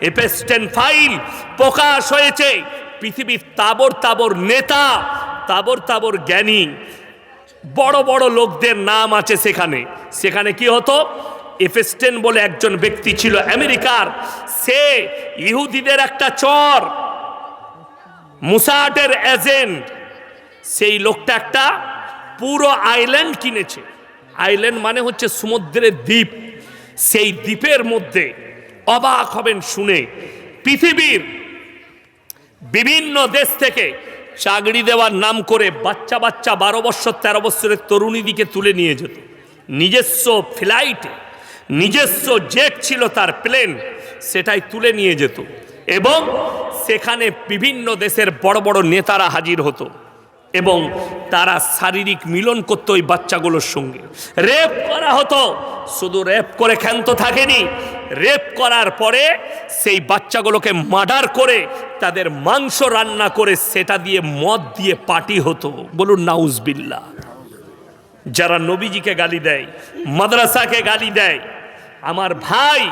Epstein file প্রকাশ হয়েছে। পৃথিবীর তাবর তাবর নেতা, তাবর তাবর জ্ঞানী, বড় বড় লোকদের নাম আছে সেখানে। সেখানে কি হতো, এপস্টেন বলে একজন ব্যক্তি ছিল আমেরিকার, সে ইহুদিদের একটা চর, মুসাদের এজেন্ট। সেই লোকটা একটা পুরো আইল্যান্ড কিনেছে। আইল্যান্ড মানে হচ্ছে সমুদ্রের দ্বীপ। সেই দ্বীপের মধ্যে অবাক হবেন শুনে, পৃথিবীর বিভিন্ন দেশ থেকে চাকরি দেওয়ার নাম করে বাচ্চা বাচ্চা 12 বছর 13 বছরের তরুণীদিকে তুলে নিয়ে যেত। নিজস্ব ফ্লাইটে, নিজস্ব জেট ছিল তার, প্লেন, সেটাই তুলে নিয়ে যেত এবং সেখানে বিভিন্ন দেশের বড় বড় নেতারা হাজির হতো এবং তারা শারীরিক মিলন করত ওই বাচ্চাগুলোর সঙ্গে। রেপ করা হতো। শুধু রেপ করে ক্ষান্ত থাকেনি, রেপ করার পরে সেই বাচ্চাগুলোকে মার্ডার করে তাদের মাংস রান্না করে সেটা দিয়ে মদ দিয়ে পার্টি হতো। বলুন নাউজবিল্লাহ। যারা নবীজিকে গালি দেয়, মাদ্রাসাকে গালি দেয়, আমার ভাই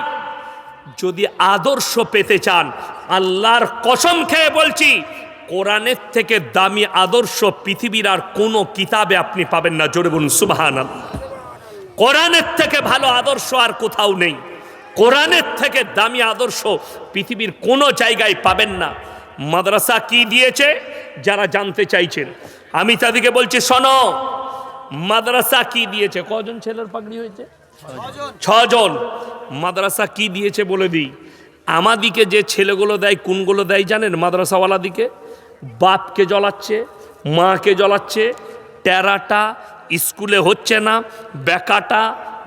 যদি আদর্শ পেতে চান, আল্লাহর কসম খেয়ে বলছি, কোরআনের থেকে দামি আদর্শ পৃথিবীর আর কোনো কিতাবে আপনি পাবেন না। জোরে বলুন সুবহানাল্লাহ। কোরআনের থেকে ভালো আদর্শ আর কোথাও নেই। কোরআনের থেকে দামি আদর্শ পৃথিবীর কোনো জায়গায় পাবেন না। মাদ্রাসা কি দিয়েছে যারা জানতে চাইছেন, আমি তাদেরকে বলছি শোনো, মাদ্রাসা কি দিয়েছে। কজন ছেলের পাগড়ি হয়েছে? 6 জন। মাদ্রাসা কি দিয়েছে বলে দিই। আমাদিকে যে ছেলেগুলো দেয়, কোনগুলো দেয় জানেন? মাদ্রাসাওয়ালা দিকে বাপকে জ্বলাচ্ছে, মাকে জ্বলাচ্ছে, টেরাটা স্কুলে হচ্ছে না, বেকাটা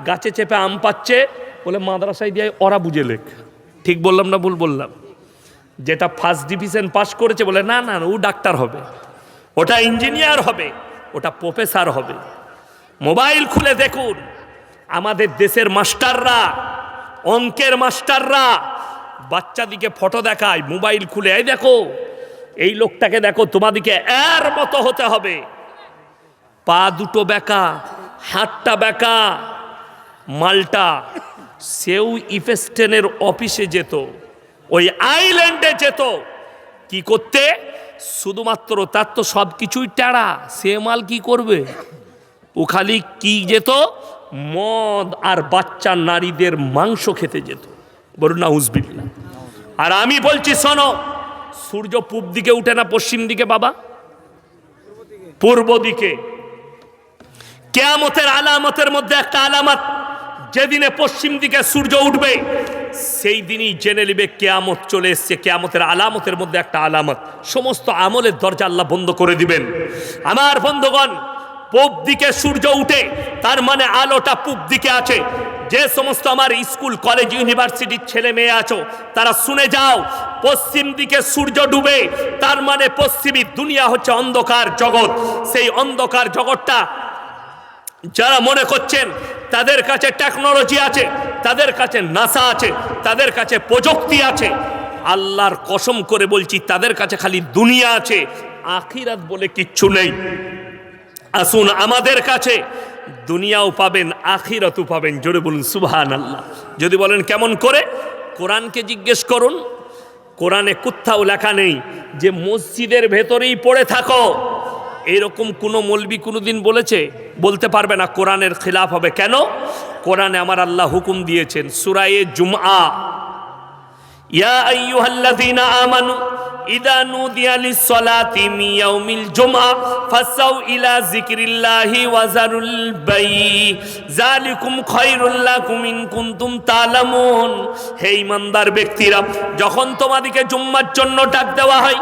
গাছে চেপে আম পাচ্ছে বলে মাদ্রাসায় দিয়ে ওরা বুঝে লেখ। ঠিক বললাম না ভুল বললাম? যেটা ফার্স্ট ডিভিশন পাস করেছে বলে না না ও ডাক্তার হবে, ওটা ইঞ্জিনিয়ার হবে, ওটা প্রফেসর হবে। মোবাইল খুলে দেখুন, আমাদের দেশের মাস্টাররা, অঙ্কের মাস্টাররা বাচ্চাদিকে ফটো দেখায় মোবাইল খুলে, এই দেখো এই লোকটাকে দেখো, তোমাদিকে এর মতো হতে হবে, পা দুটো বেঁকা, হাতটা বেঁকা। মালটা সেও ইফেস্টেনের অফিসে যেত, ওই আইল্যান্ডে যেত কি করতে? শুধুমাত্র তার তো সব কিছুই টেরা, সে মাল কি করবে? ও খালি কি যেত? মদ আর বাচ্চা নারীদের মাংস খেতে যেত। বলুন নাউজুবিল্লাহ। আর আমি বলছি শোনো, সূর্য পূব দিকে উঠে না পশ্চিম দিকে বাবা? পূর্ব দিকে। কিয়ামতের আলামতের মধ্যে একটা আলামত, যেদিনে পশ্চিম দিকে সূর্য উঠবে সেই দিনই জেনে নিবে কিয়ামত চলে এসছে। কিয়ামতের আলামতের মধ্যে একটা আলামত, সমস্ত আমলের দরজা আল্লাহ বন্ধ করে দিবেন। আমার বন্ধুগণ, পূব দিকে সূর্য উঠে তার মানে আলোটা পূব দিকে আছে। যে সমস্ত আমার স্কুল কলেজ ইউনিভার্সিটির ছেলে মেয়ে আছো তারা শুনে যাও, পশ্চিম দিকে সূর্য ডুবে তার মানে পশ্চিমী দুনিয়া হচ্ছে অন্ধকার জগৎ। সেই অন্ধকার জগৎটা যারা মনে করছেন তাদের কাছে টেকনোলজি আছে, তাদের কাছে নাসা আছে, তাদের কাছে প্রযুক্তি আছে, আল্লাহর কসম করে বলছি তাদের কাছে খালি দুনিয়া আছে, আখিরাত বলে কিচ্ছু নেই। আসুন আমাদের কাছে দুনিয়াও পাবেন, আখিরাতও পাবেন। জোরে বলুন সুবহানাল্লাহ। যদি বলেন কেমন করে, কোরআনকে জিজ্ঞেস করুন। কোরআনে কোথাও লেখা নেই যে মসজিদের ভেতরেই পড়ে থাকো। এরকম কোনো মৌলবি কোনোদিন বলেছে? বলতে পারবে না। কোরআনের খিলাফ হবে কেন? কোরআনে আমার আল্লাহ হুকুম দিয়েছেন, সূরা জুমআ, ইয়া আইয়ুহাল্লাযীনা আমানু ইযা নুদিয়া লিস-সালাতি মিন ইয়াউমিল জুমআ ফাসাউ ইলা যিকরিল্লাহি ওয়া যারুল বাই যালিকুম খায়রুল লাকুম ইন কুনতুম তা'লামুন। হে ঈমানদার ব্যক্তিরা, যখন তোমাদেরকে জুম্মার জন্য ডাক দেওয়া হয়,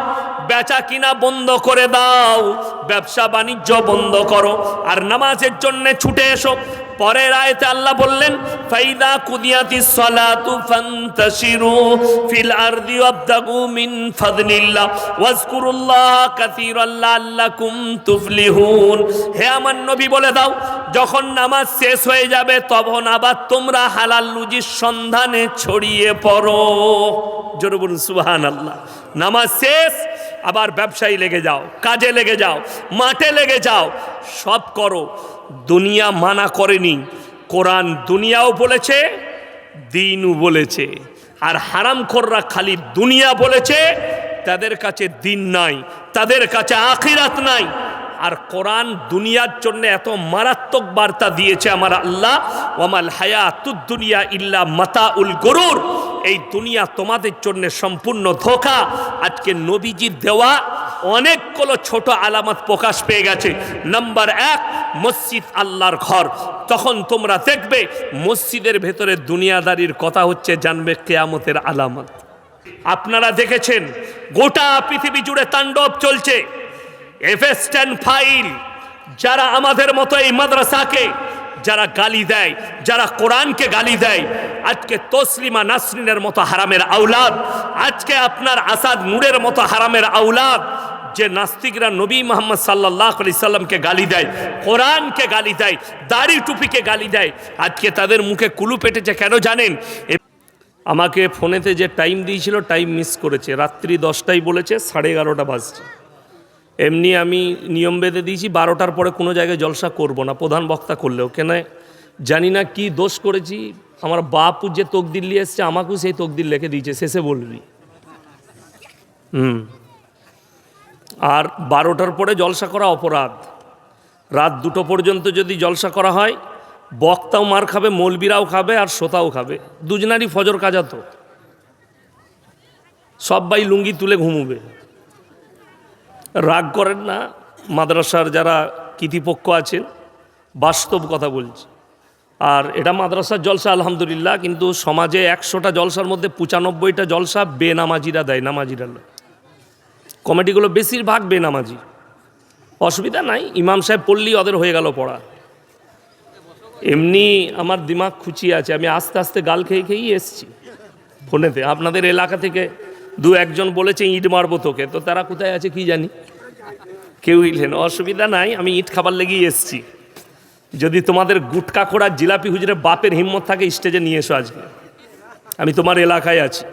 বেচা কিনা বন্ধ করে দাও, ব্যবসা বাণিজ্য বন্ধ করো, আর নামাজের জন্য ছুটে এসো। পরের আয়াতে আল্লাহ বললেন, ফাইদা কুদিয়াতিস সালাতু ফান্তাশিরু ফিল আরদি ওয়াবতাগু মিন ফাদলিল্লাহ ওয়াজকুরুল্লাহ কাসীরান লাআল্লাকুম তুফলিহুন। হে আমার নবী বলে দাও, যখন নামাজ শেষ হয়ে যাবে তখন আবার তোমরা হালাল রুজির সন্ধানে ছড়িয়ে পড়ো। জোরে বলুন সুবহানাল্লাহ। নামাজ শেষ আবার ব্যবসায় লেগে যাও, কাজে লেগে যাও, মাঠে লেগে যাও, সব করো। দুনিয়া মানা করেনি, কোরআন দুনিয়াও বলেছে, দিনও বলেছে। আর হারামখোররা খালি দুনিয়া বলেছে, তাদের কাছে দিন নাই, তাদের কাছে আখিরাত নাই। আর কোরআন দুনিয়ার জন্য এত মারাত্মক বার্তা দিয়েছে আমার আল্লাহ, ওয়ামাল হায়াতুদ দুনিয়া ইল্লা মাতাউল গুরুর, এই দুনিয়া তোমাদের জন্য সম্পূর্ণ ধোঁকা। আজকে নবীজির দেওয়া অনেকগুলো ছোট আলামত প্রকাশ পেয়ে গেছে। নাম্বার 1, মসজিদ আল্লাহর ঘর। তখন তোমরা দেখবে মসজিদের ভেতরে দুনিয়াদারির কথা হচ্ছে, জানবে কিয়ামতের আলামত। আপনারা দেখেছেন গোটা পৃথিবী জুড়ে তাণ্ডব চলছে। এফএসটেন ফাইল যারা আমাদের মতো এই মাদ্রাসাকে যারা গালি দেয়, যারা কোরআনকে গালি দেয়, আজকে তসলিমা নাসরিনের মতো হারামের আওলাদ, আজকে আপনার আসাদ নূরের মতো হারামের আওলাদ, যে নাস্তিকরা নবী মুহাম্মদ সাল্লাল্লাহু আলাইহি সাল্লামকে গালি দেয়, কোরআনকে গালি দেয়, দাড়ি টুপিকে গালি দেয়, আজকে তাদের মুখে কুলু পেটেছে কেন জানেন? আমাকে ফোনেতে যে টাইম দিয়েছিল টাইম মিস করেছে, রাত্রি 10টায় বলেছে, 11:30 বাজছে। এমনি আমি নিয়ম বেঁধে দিয়েছি 12টার পরে কোনো জায়গায় জলসা করব না, প্রধান বক্তা করলেও। কেন জানি না কি দোষ করেছি, আমার বাপু যে তকদির নিয়ে এসছে আমাকেও সেই তকদির লিখে দিয়েছে, শেষে বলবি। আর 12টার পরে জলসা করা অপরাধ। রাত 2টো পর্যন্ত যদি জলসা করা হয়, বক্তাও মার খাবে, মৌলবীরাও খাবে, আর শ্রোতাও খাবে। দুজনারই ফজর কাজা তো, সবাই লুঙ্গি তুলে ঘুমুবে। রাগ করেন না, মাদ্রাসার যারা কর্তৃপক্ষ আছেন, বাস্তব কথা বলছি। আর এটা মাদ্রাসার জলসা আলহামদুলিল্লাহ, কিন্তু সমাজে 100টা জলসার মধ্যে 95টা জলসা বেনামাজিরা দেয়, নামাজিরা নয়। কমিটিগুলো বেশিরভাগ বেনামাজি, অসুবিধা নাই, ইমাম সাহেব পড়লেই ওদের হয়ে গেল পড়া। এমনি আমার দিমাগ খুঁচিয়ে আছে, আমি আস্তে আস্তে গাল খেয়ে খেয়েই এসছি ফোনেতে। আপনাদের এলাকা থেকে 2-1জন বলেছে ইট মারবো তোকে, তো তারা কোথায় আছে কি জানি, কেউ ইলেন। অসুবিধা নাই, আমি ইট খাবার লেগেই এসছি। যদি তোমাদের গুটকা খোড়া জিলাপি হুজুরের বাপের হিম্মত থাকে স্টেজে নিয়ে এসো, আজকে আমি তোমার এলাকায় আছি।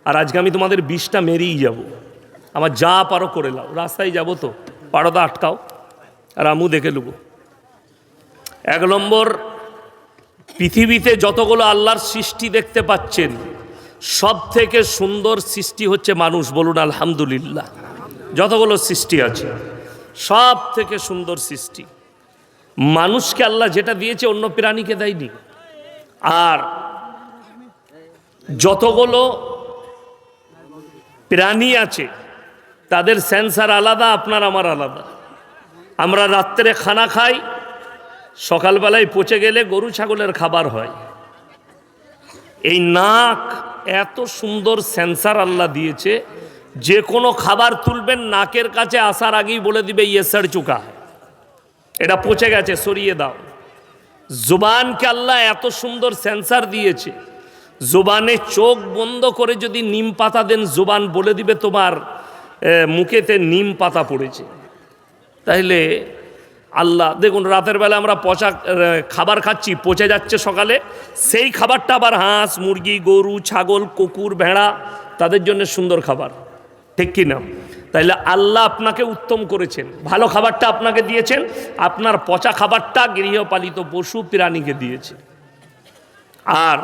আর আজকে আমি তোমাদের 20টা মেরেই যাব, আমার যা পারো করে নাও। রাস্তায় যাব তো পারদা আটকাও, আর আমু দেখে নেব। 1 নম্বর, পৃথিবীতে যতগুলো আল্লাহর সৃষ্টি দেখতে পাচ্ছেন, সব থেকে সুন্দর সৃষ্টি হচ্ছে মানুষ। বলুন আলহামদুলিল্লাহ। যতগুলো সৃষ্টি আছে সব থেকে সুন্দর সৃষ্টি মানুষকে আল্লাহ যেটা দিয়েছে অন্য প্রাণীকে দেয়নি। আর যতগুলো প্রাণী আছে তাদের সেন্সার আলাদা, আপনার আমার আলাদা। আমরা রাত্রে খানা খাই, সকালবেলায় পচে গেলে গরু ছাগলের খাবার হয়। এই নাক এত সুন্দর সেন্সার আল্লাহ দিয়েছে, যে কোনো খাবার তুলবেন নাকের কাছে আসার আগেই বলে দিবে ইয়ে সার চুকা, এটা পচে গেছে, সরিয়ে দাও। জুবানকে আল্লাহ এত সুন্দর সেন্সার দিয়েছে, জুবানে চোখ বন্ধ করে যদি নিম পাতা দেন, জুবান বলে দিবে তোমার মুখেতে নিম পাতা পড়েছে। তাইলে আল্লাহ দেখুন, রাতের বেলা আমরা পচা খাবার খাচ্ছি, পচে যাচ্ছে সকালে, সেই খাবারটা আবার হাঁস, মুরগি, গরু, ছাগল, কুকুর, ভেড়া, তাদের জন্য সুন্দর খাবার, ঠিক কি না? তাইলে আল্লাহ আপনাকে উত্তম করেছেন, ভালো খাবারটা আপনাকে দিয়েছেন, আপনার পচা খাবারটা গৃহপালিত পশু প্রাণীকে দিয়েছে। আর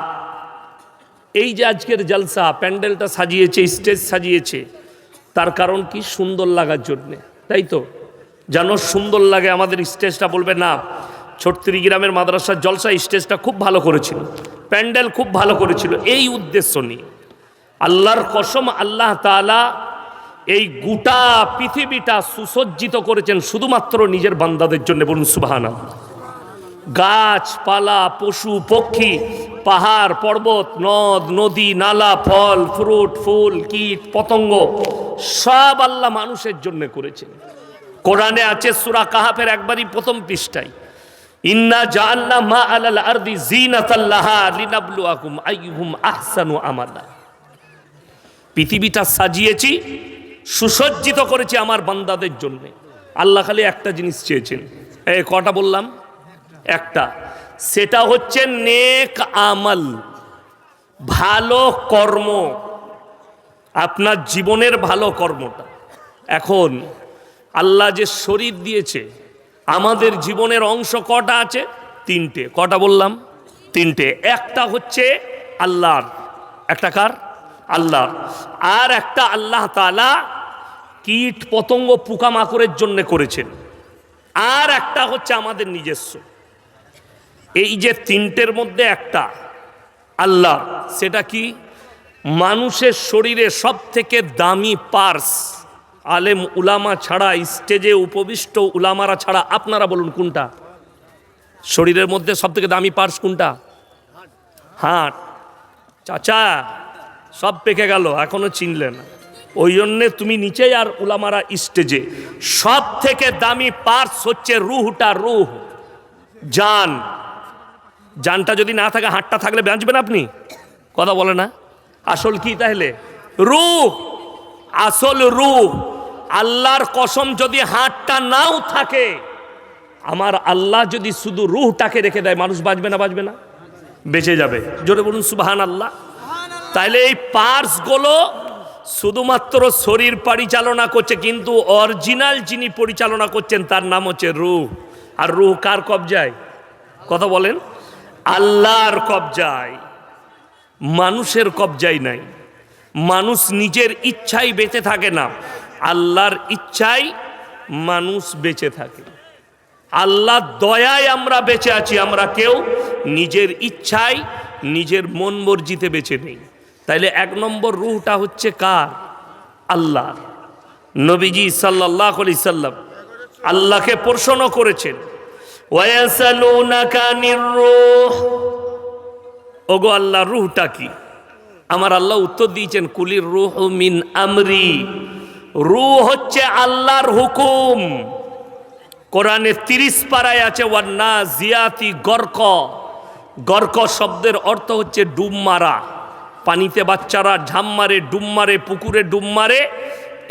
এই যে আজকের জলসা, প্যান্ডেলটা সাজিয়েছে, স্টেজ সাজিয়েছে, তার কারণ কি? সুন্দর লাগার জন্যে, তাই তো? যেন সুন্দর লাগে আমাদের স্টেজটা। বলবে না, 36 গ্রামের মাদ্রাসার জলসা স্টেজটা খুব ভালো করেছিল, প্যান্ডেল খুব ভালো করেছিল, এই উদ্দেশ্য নিয়ে। আল্লাহর কসম, আল্লাহ তাআলা এই গোটা পৃথিবীটা সুসজ্জিত করেছেন শুধুমাত্র নিজের বান্দাদের জন্য। বলুন সুবহানাল্লাহ। গাছপালা, পশু পক্ষী, পাহাড় পর্বত, নদ নদী, নালা, ফল ফ্রুট, ফুল, কীট পতঙ্গ, সব আল্লাহ মানুষের জন্য করেছেন। কোরআনে আছে সূরা কাহাফের একবারই প্রথম পৃষ্ঠায়, ইন্না জাআলনা মা আলাল আরদি যিনাতাল লাহা লিনাবলুয়াকুম আইয়ুহুম আহসানু আমালা। পৃথিবীটা সাজিয়েছি, সুসজ্জিত করেছি আমার বান্দাদের জন্য। আল্লাহ খালি একটা জিনিস চেয়েছেন, কটা বললাম? একটা, সেটা হচ্ছে নেক আমল, ভালো কর্ম, আপনার জীবনের ভালো কর্মটা। এখন আল্লাহ যে শরীর দিয়েছে, আমাদের জীবনের অংশ কটা আছে? 3টে। কটা বললাম? 3টে। একটা হচ্ছে আল্লাহর, একটা কার? আল্লাহ। আর একটা আল্লাহ তাআলা কীট পতঙ্গ পোকামাকড়ের জন্য করেছেন, আর একটা হচ্ছে আমাদের নিজস্ব। এই যে তিনটের মধ্যে একটা আল্লাহ, সেটা কি? মানুষের শরীরে সব থেকে দামি পার্স, আলেম উলামা ছাড়া, স্টেজে উপবিষ্ট উলামারা ছাড়া, আপনারা বলুন কোনটা? শরীরের মধ্যে সব থেকে দামি পার্স কোনটা? হার্ট। চাচা সব পেকে গেল, এখনো চিনলে না। ওই জন্যে তুমি নিচে আর উলামারা স্টেজে। সব থেকে দামি পার্স হচ্ছে রুহটা, রুহ, জান। জানটা যদি না থাকে, হাতটা থাকলে বাঁচবেন আপনি? কথা বলে না। আসল কি তাহলে? রুহ। আসল রুহ। আল্লাহর কসম, যদি হাতটা নাও থাকে, আমার আল্লাহ যদি শুধু রুহটাকে রেখে দেয়, মানুষ বাঁচবে না? বাঁচবে না, বেঁচে যাবে। জোরে বলুন সুবহানাল্লাহ। তাইলে এই পার্সগুলো শুধুমাত্র শরীর পরিচালনা করছে, কিন্তু অরিজিনাল যিনি পরিচালনা করছেন তার নাম হচ্ছে রুহ। আর রুহ কার কবজায়? কথা বলেন। আল্লাহর কবজায়, মানুষের কবজায় নাই। মানুষ নিজের ইচ্ছায় বেঁচে থাকে না, আল্লাহর ইচ্ছায় মানুষ বেঁচে থাকে। আল্লাহর দয়ায় আমরা বেঁচে আছি। আমরা কেউ নিজের ইচ্ছায়, নিজের মন মর্জিতে বেঁচে নেই। তাইলে এক নম্বর রুহটা হচ্ছে কার? আল্লাহ। নবীজি সাল্লাল্লাহু আলাইহি সাল্লাম আল্লাহকে প্রশ্ন করেছেন, ওয়ায়াসালুনাকা আনির রূহ, ওগো আল্লাহ রুহটা কি? আমার আল্লাহ উত্তর দিয়েছেন, কুলির রূহু মিন আমরি। রূহ হচ্ছে আল্লাহর হুকুম। কোরআনে 30 পারায় আছে, ওয়ান্নাজিয়াতি গরক। গরক শব্দের অর্থ হচ্ছে ডুব মারা। পানিতে বাচ্চারা ঝাঁপ মারে, ডুব মারে, পুকুরে ডুব মারে,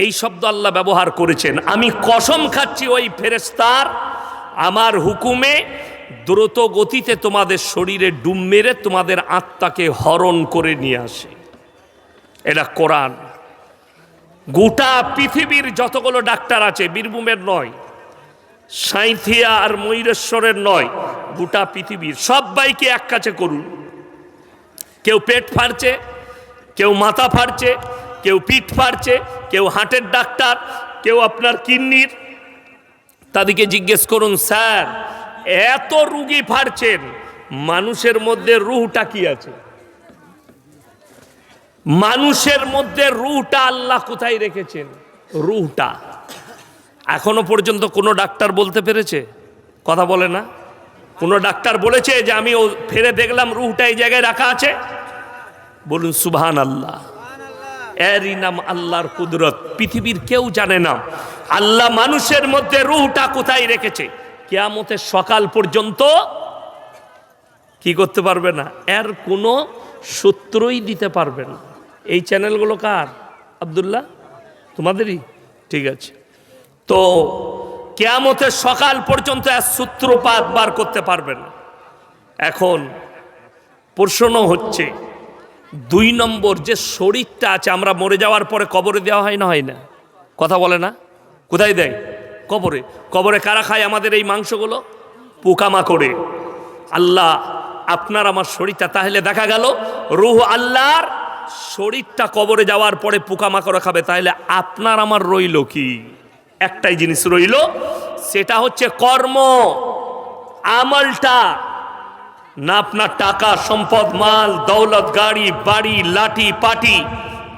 এই শব্দ আল্লাহ ব্যবহার করেছেন। আমি কসম খাচ্ছি, ওই ফেরেশতার আমার হুকুমে দ্রুত গতিতে তোমাদের শরীরে ডুব মেরে তোমাদের আত্মাকে হরণ করে নিয়ে আসে। এটা কোরআন। গোটা পৃথিবীর যতগুলো ডাক্তার আছে, বীরভূমের নয়, সাঁইথিয়া আর ময়ূরেশ্বরের নয়, গোটা পৃথিবীর সবাইকে এক কাছে করুন। কেউ পেট ফাড়ছে, কেউ মাথা ফাড়ছে, কেউ পিঠ ফাড়ছে, কেউ হার্টের ডাক্তার, কেউ আপনার কিডনির, তাদেরকে জিজ্ঞেস করুন, স্যার এত রুগী ফাড়ছেন, মানুষের মধ্যে রুহটা কি আছে? মানুষের মধ্যে রুহটা আল্লাহ কোথায় রেখেছেন? রুহটা এখনো পর্যন্ত কোনো ডাক্তার বলতে পেরেছে? কথা বলে না। কোনো ডাক্তার বলেছে যে আমি ও ফেরে দেখলাম রুহটা এই জায়গায় রাখা আছে? বলুন সুবহানাল্লাহ। এরই নাম আল্লাহর কুদরত। পৃথিবীর কেউ জানে না আল্লাহ মানুষের মধ্যে রুহটা কোথায় রেখেছে। কিয়ামতের সকাল পর্যন্ত কি করতে পারবে না, এর কোনো সূত্রই দিতে পারবে না। এই চ্যানেলগুলো কার? আব্দুল্লাহ তোমাদেরই? ঠিক আছে। তো কিয়ামতের সকাল পর্যন্ত এর সূত্রপাত বার করতে পারবে না। এখন প্রশ্ন হচ্ছে, 2 নম্বর যে শরীরটা আছে, আমরা মরে যাওয়ার পরে কবরে দেওয়া হয় না, হয় না? কথা বলে না। কোথায় দেয়? কবরে। কবরে কারা খায় আমাদের এই মাংসগুলো? পোকামাকড়ে। আল্লাহ আপনার আমার শরীরটা, তাহলে দেখা গেল রূহ আল্লাহর, শরীরটা কবরে যাওয়ার পরে পোকামাকড়ে খাবে। তাহলে আপনার আমার রইল কি? একটাই জিনিস রইল, সেটা হচ্ছে কর্ম, আমলটা। না আপনার টাকা সম্পদ, মাল দৌলত, গাড়ি বাড়ি, লাঠি পাটি,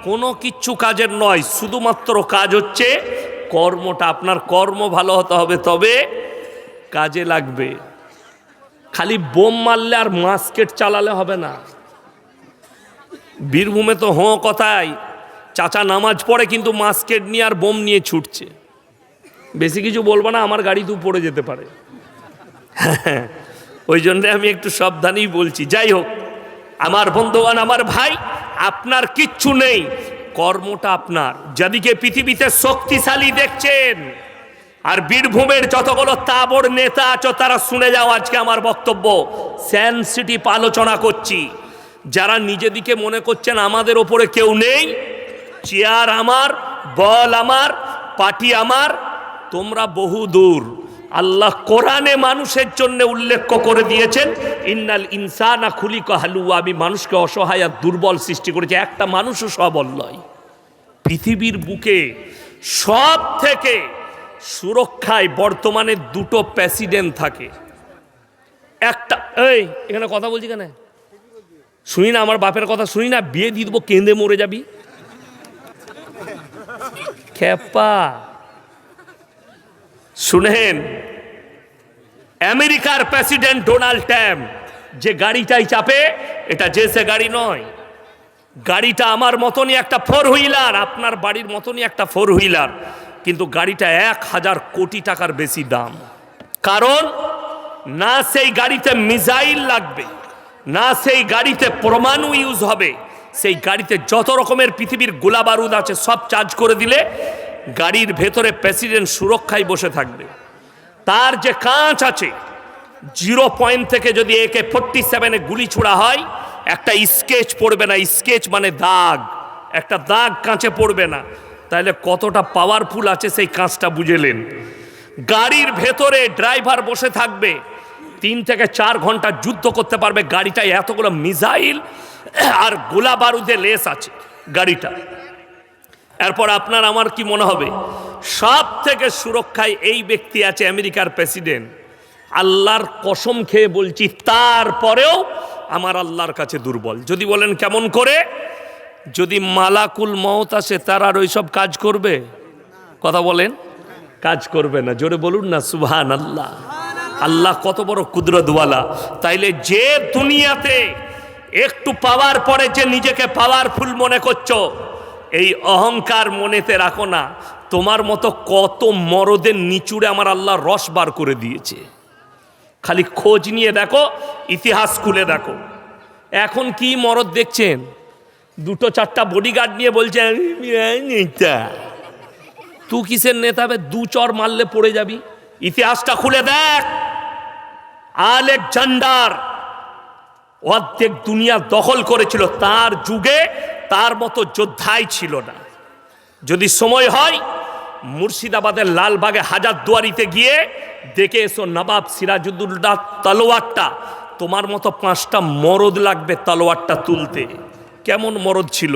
কোনো কিচ্ছু কাজের নয়। শুধুমাত্র কাজ হচ্ছে কর্মটা। আপনার কর্ম ভালো হতে হবে, তবে কাজে লাগবে। খালি বোম মারলে আর মাস্কেট চালালে হবে না। বীরভূমে তো কথায় চাচা নামাজ পড়ে, কিন্তু মাস্কেট নিয়ে আর বোম নিয়ে ছুটছে। বেশি কিছু বলবো না, আমার গাড়ি তো পড়ে যেতে পারে। ওই জন্য আমি একটু সাবধানেই বলছি। যাই হোক, আমার বন্ধুগণ, আমার ভাই, আপনার কিচ্ছু নেই, কর্মটা আপনার। যাদিকে পৃথিবীতে শক্তিশালী দেখছেন, আর বীরভূমের যতগুলো তাবড় নেতা আছো, তারা শুনে যাও আজকে আমার বক্তব্য। সেনসিটিভ আলোচনা করছি। যারা নিজেদিকে মনে করছেন আমাদের ওপরে কেউ নেই, চেয়ার আমার, বল আমার, পার্টি আমার, তোমরা বহু দূর। আল্লাহ কোরআনে মানুষের জন্য উল্লেখ করে দিয়েছেন, ইন্নাল ইনসানা খুলিকা হালুয়া, আমি মানুষকে অসহায় আর দুর্বল সৃষ্টি করেছি। একটা মানুষও সবল নয়। পৃথিবীর বুকে সব থেকে সুরক্ষায় বর্তমানে দুটো প্রেসিডেন্ট থাকে। একটা, এই এখানে কথা বলছি কেন, শুনি না আমার বাপের কথা, শুনি না, বিয়ে দিয়ে দেবো, কেঁদে মরে যাবি খেপা। শুনেন, আমেরিকার প্রেসিডেন্ট ডোনাল্ড ট্রাম্প যে গাড়িটাই চাপে, এটা জেসে গাড়ি নয়, গাড়িটা আমার মতনই একটা ফোর হুইলার, আপনার বাড়ির মতনই একটা ফোর হুইলার, কিন্তু গাড়িটা 1000 কোটি টাকার বেশি দাম। কারণ না সেই গাড়িতে মিসাইল লাগবে, না সেই গাড়িতে পরমাণু ইউজ হবে, সেই গাড়িতে যত রকমের পৃথিবীর গোলা বারুদ আছে সব চার্জ করে দিলে গাড়ির ভেতরে প্রেসিডেন্ট সুরক্ষায় বসে থাকবে। তার যে কাঁচ আছে, 0 পয়েন্ট থেকে যদি AK-47 গুলি ছোড়া হয়, একটা স্কেচ পড়বে না, স্কেচ মানে দাগ, একটা দাগ কাঁচে পড়বে না। তাহলে কতটা পাওয়ারফুল আছে সেই কাঁচটা বুঝেলেন। গাড়ির ভেতরে ড্রাইভার বসে থাকবে, 3 থেকে 4 ঘন্টা যুদ্ধ করতে পারবে। গাড়িটায় এতগুলো মিসাইল আর গোলা বারুদে লেস আছে গাড়িটা। এরপর আপনার আমার কি মনে হবে, সব থেকে সুরক্ষায় এই ব্যক্তি আছে, আমেরিকার প্রেসিডেন্ট। আল্লাহর কসম খেয়ে বলছি, তারপরেও আমার আল্লাহর কাছে দুর্বল। যদি বলেন কেমন করে, যদি মালাকুল মউত আসে, তার আর ওইসব কাজ করবে? কথা বলেন, কাজ করবে না। জোরে বলুন না সুবহানাল্লাহ। আল্লাহ কত বড় কুদরতওয়ালা। তাইলে যে দুনিয়াতে একটু পাওয়ার পরে যে নিজেকে পাওয়ারফুল মনে করছো, এই অহংকার মনেতে রাখো না। তোমার মতো কত মরদের নিচুড়ে আমার আল্লাহ রস বার করে দিয়েছে। খালি খোঁজ নিয়ে দেখো, ইতিহাস খুলে দেখো। এখন কি মরদ দেখছেন, 2-4টা বডিগার্ড নিয়ে বলছে নেতা। তুই কিসের নেতা হবে? 2 চর মারলে পড়ে যাবি। ইতিহাসটা খুলে দেখ। আলেকজান্ডার অর্ধেক দুনিয়া দখল করেছিল, তার যুগে তার মতো যোদ্ধাই ছিল না। যদি সময় হয়, মুর্শিদাবাদের লালবাগে হাজারদুয়ারিতে গিয়ে দেখে এসো নবাব সিরাজউদ্দৌলার তলোয়ারটা। তোমার মতো 5টা মরদ লাগবে তলোয়ারটা তুলতে। কেমন মরদ ছিল?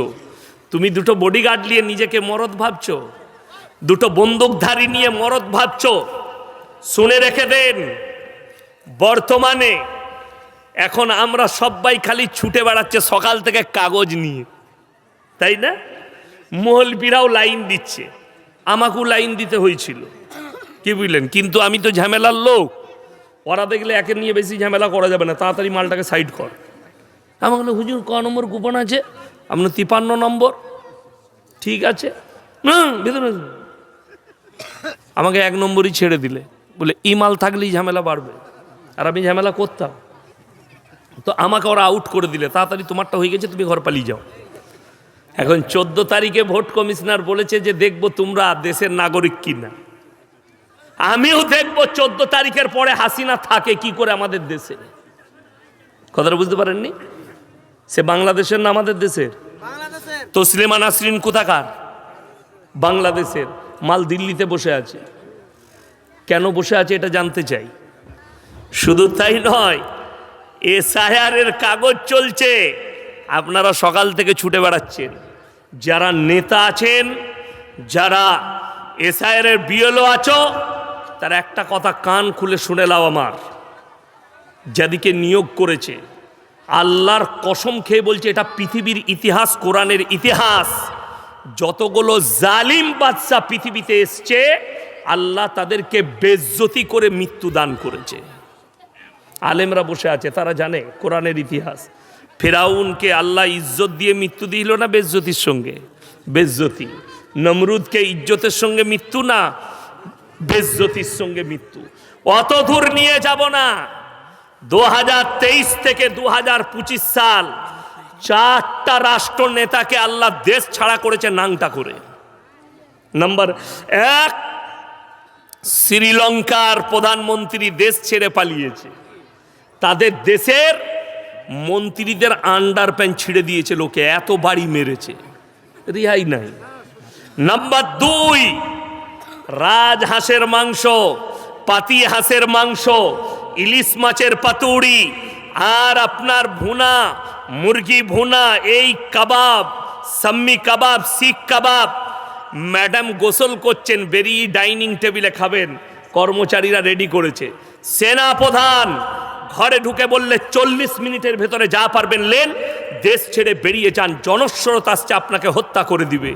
তুমি 2টো বডিগার্ড নিয়ে নিজেকে মরদ ভাবছো, 2টো বন্দুকধারী নিয়ে মরদ ভাবছো। শুনে রেখে দেন, বর্তমানে এখন আমরা সবাই খালি ছুটে বেড়াচ্ছে সকাল থেকে কাগজ নিয়ে, তাই না? মৌলবীরাও লাইন দিচ্ছে, আমাকেও লাইন দিতে হয়েছিল, কি বুঝলেন? কিন্তু আমি তো ঝামেলার লোক। ওরা দেখলে একের নিয়ে বেশি ঝামেলা করা যাবে না, তাড়াতাড়ি মালটাকে সাইড কর। আমাকে বললো, হুজুর ক নম্বর কুপন আছে? আপনার 53 নম্বর। ঠিক আছে, ভেতরে আমাকে 1 নম্বরই ছেড়ে দিলে, বলে এই মাল থাকলেই ঝামেলা বাড়বে। আর আমি ঝামেলা করতাম, তো আমাকে ওরা আউট করে দিলে, তাড়াতাড়ি তোমারটা হয়ে গেছে, তুমি ঘর পালিয়ে যাও। এখন 14 তারিখে ভোট কমিশনার বলেছে যে দেখবো তোমরা দেশের নাগরিক কিনা। আমিও দেখবো 14 তারিখের পরে হাসিনা থাকে কি করে আমাদের দেশে। কথাটা বুঝতে পারেননি? সে বাংলাদেশের না আমাদের দেশের? তসলিমা নাসরিন কোথাকার? বাংলাদেশের। মাল দিল্লিতে বসে আছে। কেন বসে আছে এটা জানতে চাই। শুধু তাই নয়, এসআইআরের কাগজ চলছে, আপনারা সকাল থেকে ছুটে বেড়াচ্ছেন। যারা নেতা আছেন, যারা এসআইআরের বিএলও আছো, তার একটা কথা কান খুলে শুনে নাও। আমার যাদিকে নিয়োগ করেছে, আল্লাহর কসম খেয়ে বলছে, এটা পৃথিবীর ইতিহাস, কোরআনের ইতিহাস। যতগুলো জালিম বাদশা পৃথিবীতে এসছে, আল্লাহ তাদেরকে বেজ্জতি করে মৃত্যু দান করেছে। আলেমরা বসে আছে, তারা জানে কোরআনের ইতিহাস। ফেরাউনকে আল্লাহ ইজ্জত দিয়ে মৃত্যু দিল না বেজ্জতির সঙ্গে? বেজ্জতি। নমরুদকে ইজ্জতের সঙ্গে মৃত্যু না, বেজ্জতির সঙ্গে মৃত্যু। অত দূর নিয়ে যাব না। 2023 থেকে 2025 সাল 4টা রাষ্ট্র নেতাকে আল্লাহ দেশ ছাড়া করেছে নাংটা করে। নাম্বার 1, শ্রীলঙ্কার প্রধানমন্ত্রী দেশ ছেড়ে পালিয়েছে। তাদের দেশের মন্ত্রীদের আন্ডার প্যান্ট ছিঁড়ে দিয়েছে লোকে, এত বাড়ি মেরেছে, রিহাই নাই। নাম্বার 2, রাজহাঁসের মাংস পাতি হাঁসের মাংস, ইলিশ মাছের পাতুড়ি, আর আপনার ভুনা, মুরগি ভুনা, এই কাবাব, সাম্মি কাবাব, শিখ কাবাব। ম্যাডাম গোসল করছেন, বেরিয়ে ডাইনিং টেবিলে খাবেন, কর্মচারীরা রেডি করেছে। সেনা প্রধান ঘরে ঢুকে বললে 40 মিনিটের ভেতরে যা পারবেন লেন, দেশ ছেড়ে বেরিয়ে যান, জনস্রোত আসছে, আপনাকে হত্যা করে দিবে।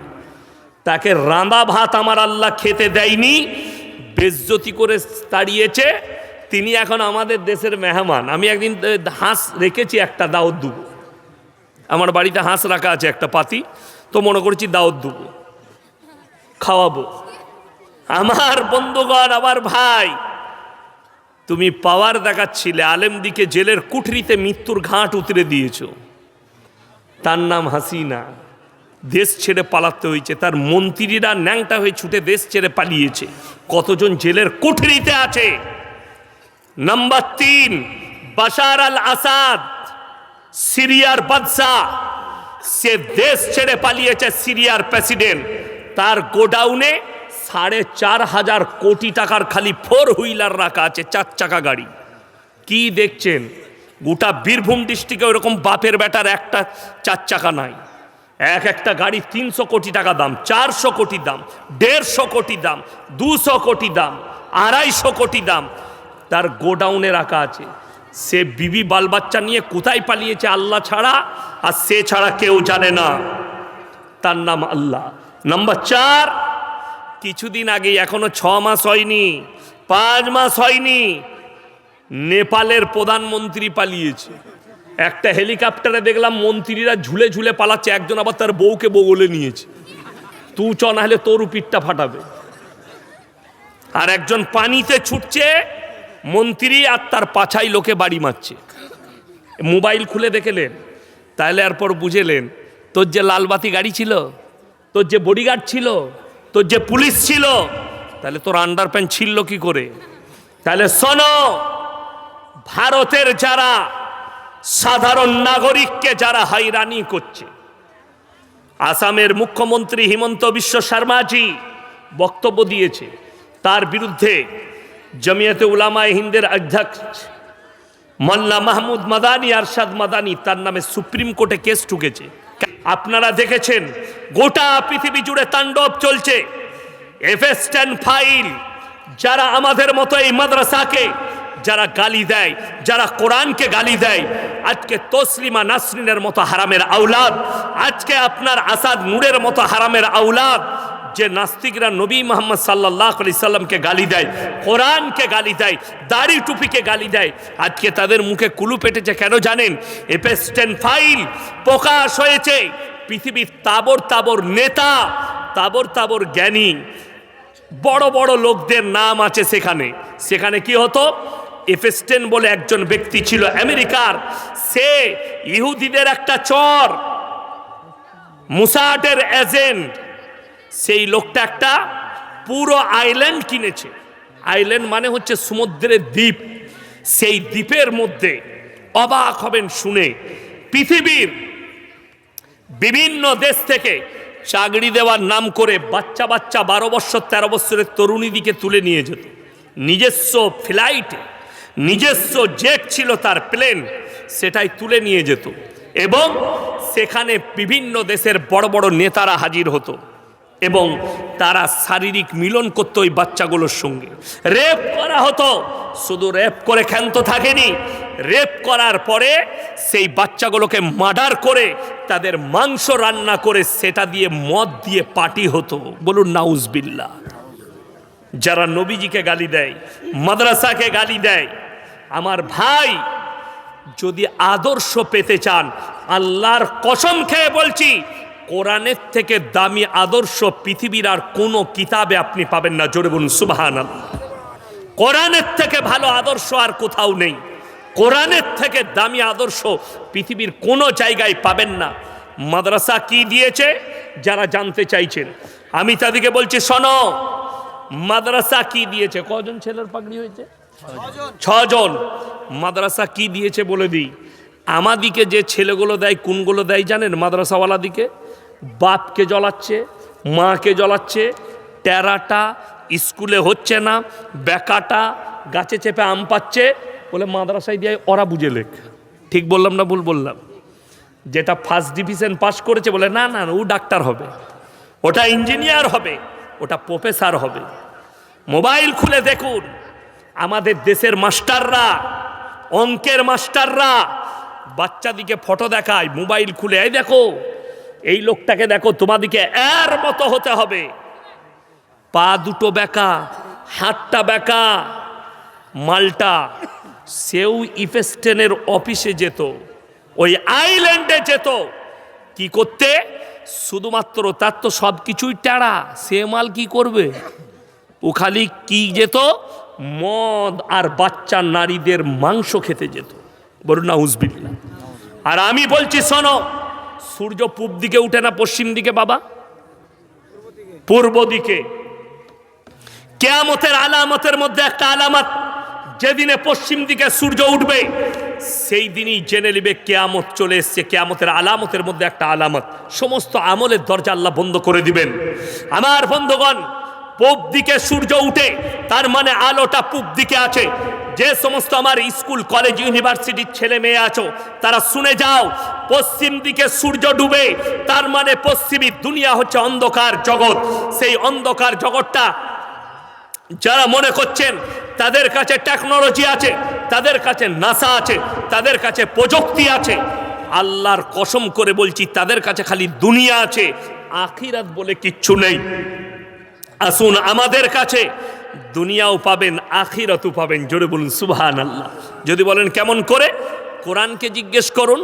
তাকে রাঁধা ভাত আমার আল্লাহ খেতে দেয়নি, বেজ্জতি করে তাড়িয়েছে। তিনি এখন আমাদের দেশের মেহমান। আমি একদিন হাঁস রেখেছি, একটা দাওয়াত দেবো। আমার বাড়িতে হাঁস রাখা আছে একটা পাতি, তো মনে করেছি দাওয়াত দেবো, খাওয়াবো। আমার বন্ধুগণ, আমার ভাই, তুমি পাওয়ার দেখাচ্ছিলে, আলেমদিকে জেলের কুঠরিতে মৃত্যুর ঘাট উতরে দিয়েছ। তার নাম হাসিনা, দেশ ছেড়ে পালাতে হয়েছে। তার মন্ত্রীরা ন্যাংটা হয়ে ছুটে দেশ ছেড়ে পালিয়েছে। কতজন জেলের কুঠরিতে আছে। নাম্বার 3, বাশার আল আসাদ, সিরিয়ার বাদশাহ, সে দেশ ছেড়ে পালিয়েছে। সিরিয়ার প্রেসিডেন্ট, তার গোডাউনে 4,500 কোটি টাকার খালি 4 হুইলার রাখা আছে, 4 চাকা গাড়ি। কি দেখছেন? গোটা বীরভূম ডিস্ট্রিক্টে ওরকম বাপের বেটার একটা 4 চাকা নাই। একটা গাড়ি 300 কোটি টাকা দাম, 400 কোটি দাম, 150 কোটি দাম, 200 কোটি দাম, 250 কোটি দাম, তার গোডাউনে রাখা আছে। সে বিবি বাল বাচ্চা নিয়ে কোথায় পালিয়েছে আল্লাহ ছাড়া, আর সে ছাড়া কেউ জানে না। তার নাম আল্লাহ। নাম্বার 4, কিছুদিন আগে, এখনো 6 মাস হয়নি, 5 মাস হয়নি, নেপালের প্রধানমন্ত্রী পালিয়েছে। একটা হেলিকপ্টারে দেখলাম মন্ত্রীরা ঝুলে ঝুলে পালাচ্ছে, একজন আবার তার বউকে বগলে নিয়েছে, তুই চ না হলে তোর পিঠটা ফাটাবে। আর একজন পানিতে ছুটছে মন্ত্রী, আর তার পাছাই লোকে বাড়ি মারছে। মোবাইল খুলে দেখলেন, তাহলে এরপর বুঝেলেন তোর যে লালবাতি গাড়ি ছিল, তোর যে বডিগার্ড ছিল, তোর যে পুলিশ ছিল, তাহলে তোর আন্ডারপ্যান্ট ছিল কি করে? তাহলে শোনো, ভারতের যারা সাধারণ নাগরিককে যারা হয়রানি করছে, আসামের মুখ্যমন্ত্রী হিমন্ত বিশ্ব শর্মাজি বক্তব্য দিয়েছে, তার বিরুদ্ধে জমিয়তে উলামায়ে হিন্দের অধ্যক্ষ মোল্লা মাহমুদ মাদানী, আরশাদ মাদানী, তার নামে সুপ্রিম কোর্টে কেস ঠুকেছে। আপনারা দেখেছেন গোটা পৃথিবী জুড়ে তাণ্ডব চলছে। এফএস10 ফাইল, যারা আমাদের মতো এই মাদ্রাসাকে যারা গালি দেয়, যারা কোরআনকে গালি দেয়, আজকে তসলিমা নাসরিনের মতো হারামের আওলাদ, আজকে আপনার আসাদ নূরের মতো হারামের আওলাদ, যে নাস্তিকরা নবী মুহাম্মদ সাল্লাল্লাহু আলাইহি সাল্লামকে গালি দেয়, কোরআনকে গালি দেয়, দাড়ি টুপিকে গালি দেয়, আজকে তাদের মুখে কুলু পেটেছে কেন জানেন? এফএস10 ফাইল প্রকাশ হয়েছে। পৃথিবীর তাবর তাবর নেতা, তাবর তাবর জ্ঞানী, বড় বড় লোকদের নাম আছে সেখানে। সেখানে কি হতো? এফএস10 বলে একজন ব্যক্তি ছিল আমেরিকার, সে ইহুদিদের একটা চর, মুসাদের এজেন্ট। সেই লোকটা একটা পুরো আইল্যান্ড কিনেছে। আইল্যান্ড মানে হচ্ছে সমুদ্রের দ্বীপ। সেই দ্বীপের মধ্যে অবাক হবেন শুনে, পৃথিবীর বিভিন্ন দেশ থেকে চাকরি দেওয়ার নাম করে বাচ্চা বাচ্চা 12 বছর 13 বছরের তরুণীদিকে তুলে নিয়ে যেত। নিজস্ব ফ্লাইটে, নিজস্ব জেট ছিল তার, প্লেন, সেটাই তুলে নিয়ে যেত। এবং সেখানে বিভিন্ন দেশের বড় বড় নেতারা হাজির হতো এবং তারা শারীরিক মিলন করত ওই বাচ্চাগুলোর সঙ্গে। রেপ করা হতো। শুধু রেপ করে ক্ষান্ত থাকেনি, রেপ করার পরে সেই বাচ্চাগুলোকে মার্ডার করে তাদের মাংস রান্না করে সেটা দিয়ে মদ দিয়ে পার্টি হতো। বলুন নাউজবিল্লাহ। যারা নবীজিকে গালি দেয়, মাদ্রাসাকে গালি দেয়, আমার ভাই, যদি আদর্শ পেতে চান, আল্লাহর কসম খেয়ে বলছি, কোরআনের থেকে দামি আদর্শ পৃথিবীর আর কোনো কিতাবে আপনি পাবেন না। জোরে বলুন সুবহানাল্লাহ। কোরআনের থেকে ভালো আদর্শ আর কোথাও নেই। কোরআনের থেকে দামি আদর্শ পৃথিবীর কোনো জায়গায় পাবেন না। মাদ্রাসা কি দিয়েছে যারা জানতে চাইছেন, আমি তাদেরকে বলছি শোনো, মাদ্রাসা কি দিয়েছে। কজন ছেলের পাগড়ি হয়েছে? 6 জন। মাদ্রাসা কি দিয়েছে বলে দিই। আমাদিকে যে ছেলেগুলো দেয়, কোনগুলো দেয় জানেন? মাদ্রাসাওয়ালা দিকে বাপকে জ্বলাচ্ছে, মাকে জ্বলাচ্ছে, টেরাটা, স্কুলে হচ্ছে না, বেকাটা গাছে চেপে আম পাচ্ছে বলে মাদ্রাসায় দিয়ে ওরা বুঝে লেখ। ঠিক বললাম না ভুল বললাম? যেটা ফার্স্ট ডিভিশন পাস করেছে বলে না না ও ডাক্তার হবে, ওটা ইঞ্জিনিয়ার হবে, ওটা প্রফেসর হবে। মোবাইল খুলে দেখুন আমাদের দেশের মাস্টাররা, অঙ্কের মাস্টাররা বাচ্চাদিকে ফটো দেখায় মোবাইল খুলে, এই দেখো এই লোকটাকে দেখো, তোমাদিকে এর মতো হতে হবে, পা দুটো বেঁকা, হাতটা বেঁকা। মালটা সেও ইফেস্টেনের অফিসে যেত, ওই আইল্যান্ডে যেত কি করতে? শুধুমাত্র তার তো সব কিছুই টেরা, সে মাল কি করবে? ও খালি কি যেত? মদ আর বাচ্চা নারীদের মাংস খেতে যেত। বলুন নাউজুবিল্লাহ। আর আমি বলছি শোনো, সূর্য পূব দিকে উঠে না পশ্চিম দিকে বাবা? পূর্ব দিকে। কিয়ামতের আলামতের মধ্যে একটা আলামত, যেদিনে পশ্চিম দিকে সূর্য উঠবে সেই দিনই জেনে নিবে কিয়ামত চলে এসছে। কিয়ামতের আলামতের মধ্যে একটা আলামত, সমস্ত আমলের দরজা আল্লাহ বন্ধ করে দিবেন। আমার বন্ধুগণ, পূব দিকে সূর্য উঠে তার মানে আলোটা পূব দিকে আছে। যে সমস্ত আমার স্কুল কলেজ ইউনিভার্সিটির ছেলে মেয়ে আছো তারা শুনে যাও, পশ্চিম দিকে সূর্য ডুবে তার মানে পশ্চিমী দুনিয়া হচ্ছে অন্ধকার জগৎ। সেই অন্ধকার জগৎটা যারা মনে করছেন তাদের কাছে টেকনোলজি আছে, তাদের কাছে নাসা আছে, তাদের কাছে প্রযুক্তি আছে, আল্লাহর কসম করে বলছি তাদের কাছে খালি দুনিয়া আছে, আখিরাত বলে কিচ্ছু নেই। আসুন আমাদের কাছে দুনিয়াও পাবেন, আখিরাতও পাবেন। জোরে বলুন সুবহানাল্লাহ। যদি বলেন কেমন করে, কোরআনকে জিজ্ঞেস করুন,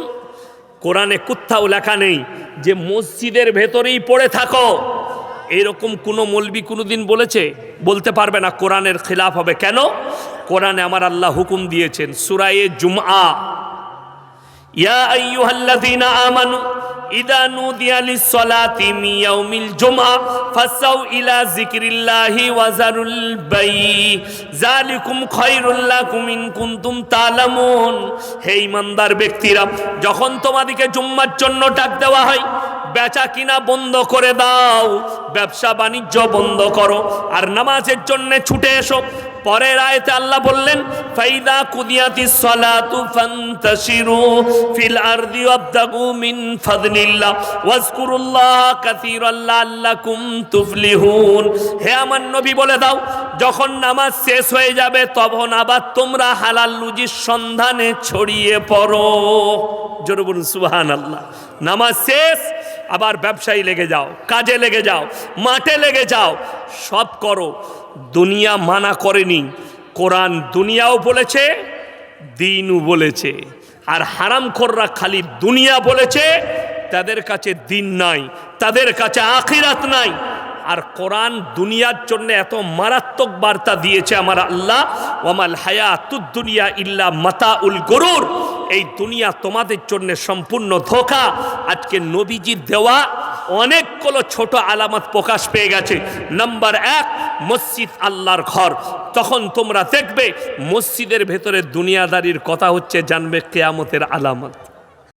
কোরআনে কোথাও লেখা নেই যে মসজিদের ভেতরেই পড়ে থাকো। এরকম কোনো মৌলবি কোনোদিন বলেছে? বলতে পারবে না। কোরআনের খিলাফ হবে কেন? কোরআনে আমার আল্লাহ হুকুম দিয়েছেন সূরা জুমআ, ইয়া আইয়ুহাল্লাযীনা আমানু ইযা নুদিয়া লিস-সালাতি মিন ইয়াউমিল জুমআ ফাসাউ ইলা যিকরিল্লাহি ওয়া যারুল বাই যালিকুম খায়রুল লাকুম ইন কুনতুম তা'লামুন। হে ঈমানদার ব্যক্তিরা, যখন তোমাদেরকে জুম্মার জন্য ডাক দেওয়া হয়, বেচা কিনা বন্ধ করে দাও, ব্যবসা বাণিজ্য বন্ধ করো, আর নামাজের জন্য ছুটে এসো। পরের আয়াতে আল্লাহ বললেন ফাইদা কুদিয়াতিস সালাতু ফান্তাশিরু ফিল আরদি ওয়াবতাগু মিন ফাদলিল্লাহ ওয়াজকুরুল্লাহ কাসীরান লাআল্লাকুম তুফলিহুন। হে আমার নবী বলে দাও, যখন নামাজ শেষ হয়ে যাবে তখন আবার তোমরা হালাল রুজির সন্ধানে ছড়িয়ে পড়ো। জোরে বলুন সুবহানাল্লাহ। নামাজ শেষ আবার ব্যবসায় লেগে যাও, কাজে লেগে যাও, মাঠে লেগে যাও, সব করো। দুনিয়া মানা করেনি, কোরআন দুনিয়াও বলেছে, দিনও বলেছে। আর হারামখোররা খালি দুনিয়া বলেছে, তাদের কাছে দিন নাই, তাদের কাছে আখিরাত নাই। আর কোরআন দুনিয়ার জন্য এত মারাত্মক বার্তা দিয়েছে আমার আল্লাহ, ওয়ামাল হায়াতুদ দুনিয়া ইল্লা মাতাউল গুরুর। এই দুনিয়া তোমাদের জন্য সম্পূর্ণ ধোঁকা। আজকে নবীজির দেওয়া অনেকগুলো ছোট আলামত প্রকাশ পেয়ে গেছে। নাম্বার 1, মসজিদ আল্লাহর ঘর। তখন তোমরা দেখবে মসজিদের ভেতরে দুনিয়াদারির কথা হচ্ছে, জানবে কিয়ামতের আলামত।